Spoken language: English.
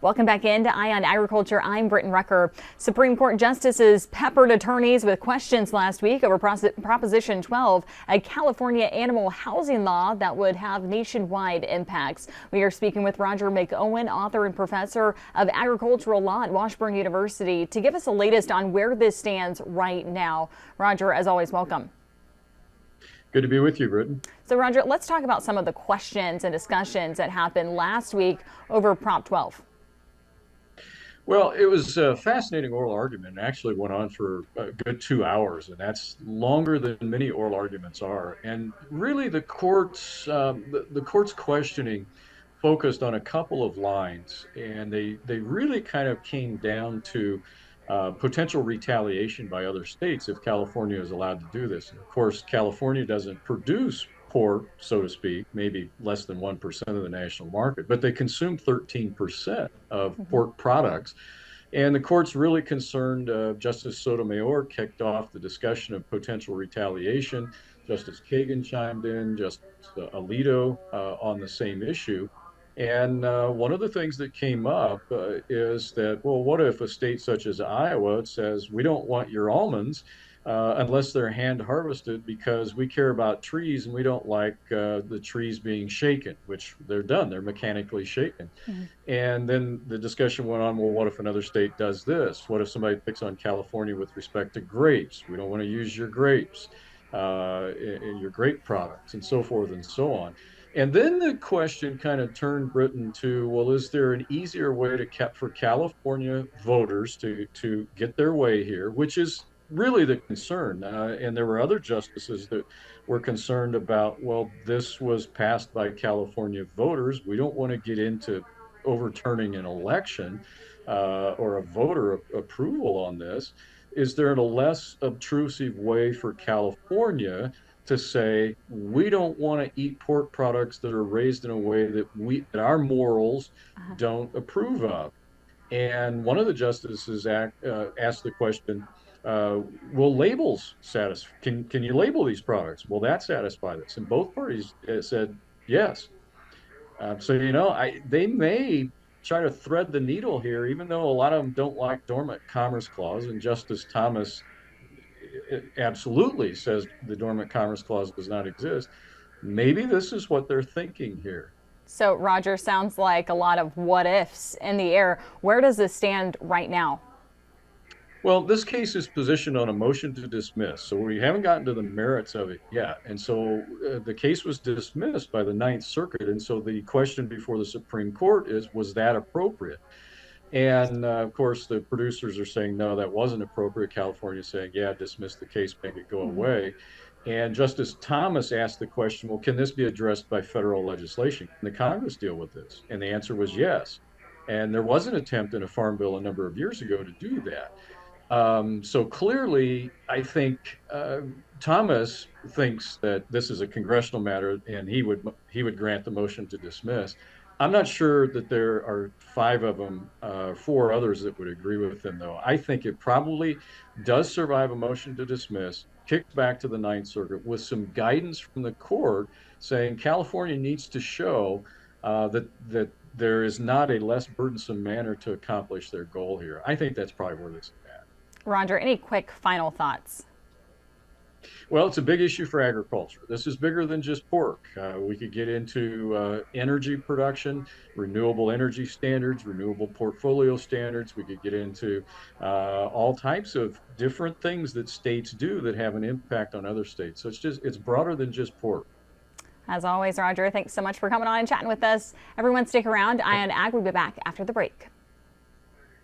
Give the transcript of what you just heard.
Welcome back into Eye on Agriculture. I'm Brityne Rucker. Supreme Court justices peppered attorneys with questions last week over Proposition 12, a California animal housing law that would have nationwide impacts. We are speaking with Roger McEowen, author and professor of agricultural law at Washburn University, to give us the latest on where this stands right now. Roger, as always, welcome. Good to be with you, Brityne. So, Roger, let's talk about some of the questions and discussions that happened last week over Prop 12. Well, it was a fascinating oral argument. It actually went on for a good 2 hours, and that's longer than many oral arguments are. And really, the court's questioning focused on a couple of lines, and they really kind of came down to potential retaliation by other states if California is allowed to do this. And of course, California doesn't produce pork, so to speak, maybe less than 1% of the national market, but they consume 13% of pork products. And the court's really concerned. Justice Sotomayor kicked off the discussion of potential retaliation. Justice Kagan chimed in, Justice Alito on the same issue. And one of the things that came up is that, well, what if a state such as Iowa says, we don't want your almonds unless they're hand harvested because we care about trees and we don't like the trees being shaken, which they're done. They're mechanically shaken. And then the discussion went on, well, what if another state does this? What if somebody picks on California with respect to grapes? We don't want to use your grapes in your grape products and so forth and so on. And then the question kind of turned Britain to, well, is there an easier way for California voters to get their way here, which is really the concern. And there were other justices that were concerned about, well, this was passed by California voters. We don't want to get into overturning an election or a voter approval on this. Is there a less obtrusive way for California to say, we don't want to eat pork products that are raised in a way that our morals don't approve of? And one of the justices asked the question, will labels satisfy? Can you label these products? Will that satisfy this? And both parties said yes. So they may try to thread the needle here, even though a lot of them don't like dormant commerce clause. And Justice Thomas absolutely says the dormant commerce clause does not exist. Maybe this is what they're thinking here. So, Roger, sounds like a lot of what ifs in the air. Where does this stand right now? Well, this case is positioned on a motion to dismiss, so we haven't gotten to the merits of it yet. And so the case was dismissed by the Ninth Circuit. And so the question before the Supreme Court is, was that appropriate? And of course, the producers are saying, no, that wasn't appropriate. California is saying, yeah, dismiss the case, make it go away. And Justice Thomas asked the question, well, can this be addressed by federal legislation? Can the Congress deal with this? And the answer was yes. And there was an attempt in a farm bill a number of years ago to do that. So clearly, I think Thomas thinks that this is a congressional matter, and he would grant the motion to dismiss. I'm not sure that there are four others that would agree with him, though. I think it probably does survive a motion to dismiss, kicked back to the Ninth Circuit with some guidance from the court saying California needs to show that there is not a less burdensome manner to accomplish their goal here. I think that's probably where this is at. Roger, any quick final thoughts? Well, it's a big issue for agriculture. This is bigger than just pork. We could get into energy production, renewable energy standards, renewable portfolio standards. We could get into all types of different things that states do that have an impact on other states. So it's broader than just pork. As always, Roger, thanks so much for coming on and chatting with us. Everyone stick around. Eye on Ag will be back after the break.